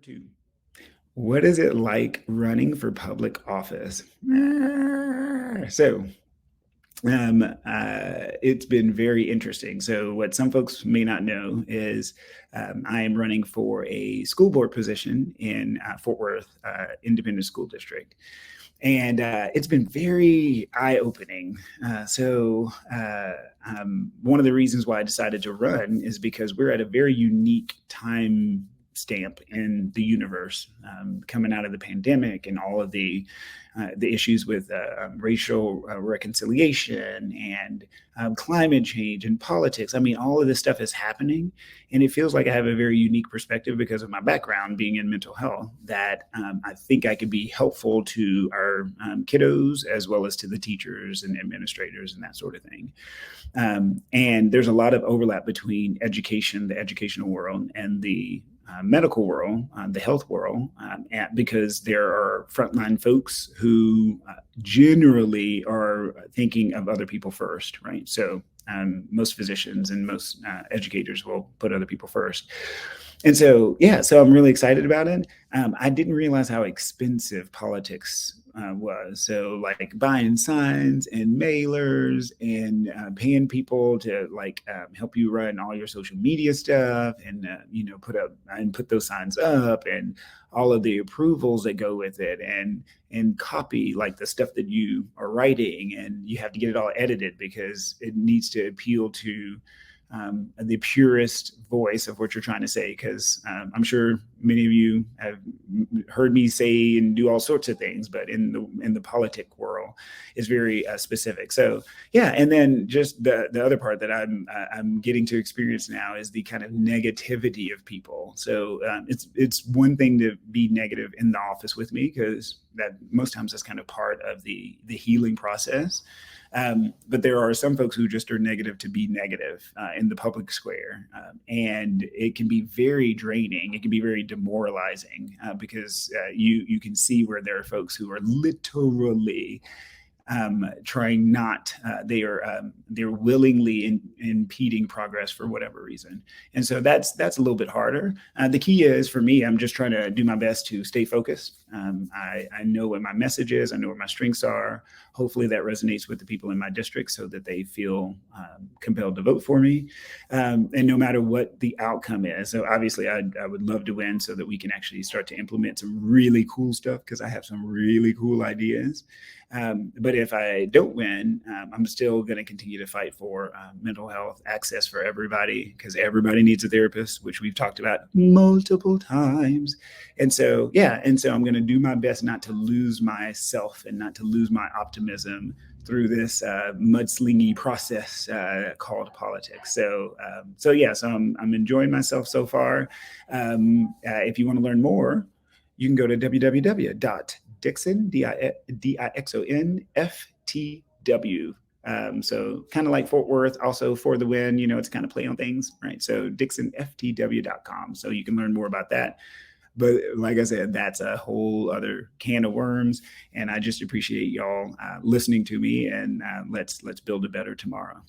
Two. What is it like running for public office? So, it's been very interesting. So, what some folks may not know is I am running for a school board position in Fort Worth Independent School District. And it's been very eye-opening. One of the reasons why I decided to run is because we're at a very unique time stamp in the universe, coming out of the pandemic and all of the issues with racial reconciliation and climate change and politics. I mean, all of this stuff is happening, and it feels like I have a very unique perspective because of my background being in mental health. That I think I could be helpful to our kiddos as well as to the teachers and administrators and that sort of thing. And there's a lot of overlap between education, the educational world, and the medical world, the health world, because there are frontline folks who generally are thinking of other people first, right? So most physicians and most educators will put other people first. And so, yeah, so I'm really excited about it. I didn't realize how expensive politics was. So, like buying signs and mailers and paying people to help you run all your social media stuff and put those signs up and all of the approvals that go with it and copy like the stuff that you are writing, and you have to get it all edited because it needs to appeal to the purest voice of what you're trying to say, because I'm sure many of you have heard me say and do all sorts of things, but in the politic world is very specific. So yeah, and then just the other part that I'm getting to experience now is the kind of negativity of people. So it's one thing to be negative in the office with me, because that most times that's kind of part of the healing process. But there are some folks who just are negative to be negative in the public square. And it can be very draining. It can be very demoralizing because you can see where there are folks who are literally trying not, they're willingly impeding progress for whatever reason. And so that's a little bit harder. The key is for me, I'm just trying to do my best to stay focused. I know what my message is. I know where my strengths are. Hopefully that resonates with the people in my district so that they feel compelled to vote for me. And no matter what the outcome is. So obviously I would love to win so that we can actually start to implement some really cool stuff, because I have some really cool ideas. But if I don't win, I'm still going to continue to fight for mental health access for everybody, because everybody needs a therapist, which we've talked about multiple times. And so, yeah, I'm going to do my best not to lose myself and not to lose my optimism through this mudslingy process called politics. So I'm enjoying myself so far. If you want to learn more, you can go to www.Dixon, Dixon, FTW. So kind of like Fort Worth, also for the win, it's kind of play on things, right? So DixonFTW.com. So you can learn more about that. But like I said, that's a whole other can of worms. And I just appreciate y'all listening to me, and let's build a better tomorrow.